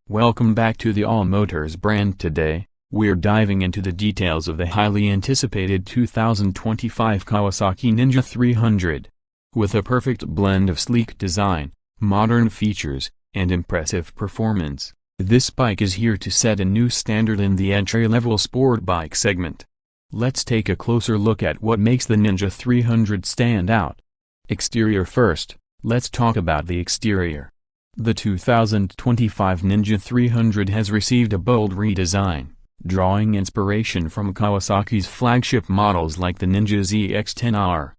Welcome back to the All Motors brand. Today, we're diving into the details of the highly anticipated 2025 Kawasaki Ninja 300. With a perfect blend of sleek design, modern features, and impressive performance, this bike is here to set a new standard in the entry-level sport bike segment. Let's take a closer look at what makes the Ninja 300 stand out. Exterior first, let's talk about the exterior. The 2025 Ninja 300 has received a bold redesign, drawing inspiration from Kawasaki's flagship models like the Ninja ZX-10R.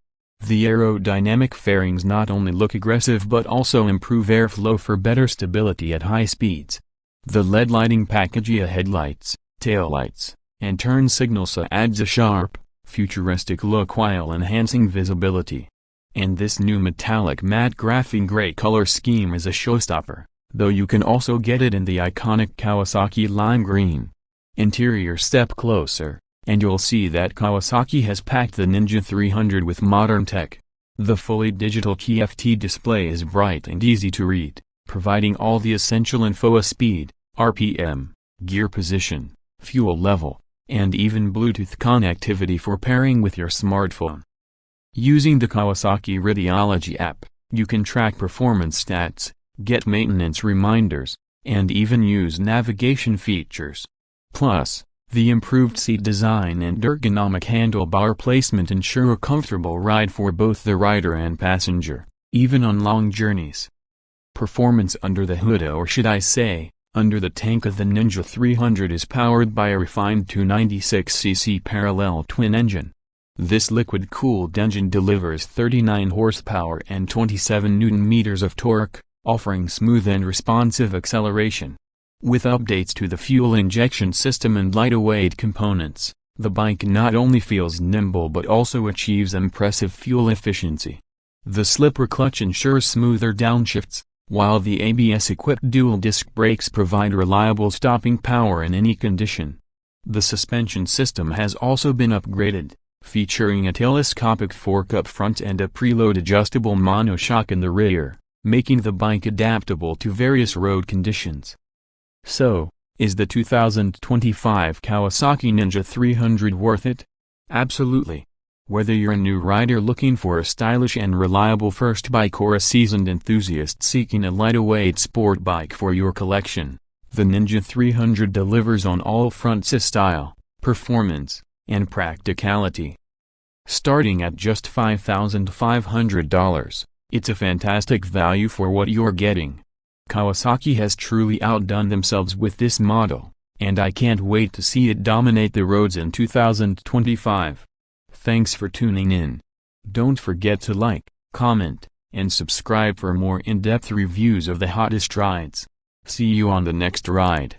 The aerodynamic fairings not only look aggressive but also improve airflow for better stability at high speeds. The LED lighting package, headlights, taillights, and turn signals adds a sharp, futuristic look while enhancing visibility. And this new metallic matte graphene gray color scheme is a showstopper, though you can also get it in the iconic Kawasaki lime green. Interior: step closer, and you'll see that Kawasaki has packed the Ninja 300 with modern tech. The fully digital TFT display is bright and easy to read, providing all the essential info: speed, RPM, gear position, fuel level, and even Bluetooth connectivity for pairing with your smartphone. Using the Kawasaki Radiology app, you can track performance stats, get maintenance reminders, and even use navigation features. Plus, the improved seat design and ergonomic handlebar placement ensure a comfortable ride for both the rider and passenger, even on long journeys. Performance under the hood, or should I say, under the tank of the Ninja 300, is powered by a refined 296cc parallel twin engine. This liquid-cooled engine delivers 39 horsepower and 27 Nm of torque, offering smooth and responsive acceleration. With updates to the fuel injection system and lighter-weight components, the bike not only feels nimble but also achieves impressive fuel efficiency. The slipper clutch ensures smoother downshifts, while the ABS-equipped dual-disc brakes provide reliable stopping power in any condition. The suspension system has also been upgraded, featuring a telescopic fork up front and a preload adjustable monoshock in the rear, making the bike adaptable to various road conditions. So, is the 2025 Kawasaki Ninja 300 worth it? Absolutely. Whether you're a new rider looking for a stylish and reliable first bike or a seasoned enthusiast seeking a lighter-weight sport bike for your collection, the Ninja 300 delivers on all fronts: style, performance, and practicality. Starting at just $5,500, it's a fantastic value for what you're getting. Kawasaki has truly outdone themselves with this model, and I can't wait to see it dominate the roads in 2025. Thanks for tuning in. Don't forget to like, comment, and subscribe for more in-depth reviews of the hottest rides. See you on the next ride.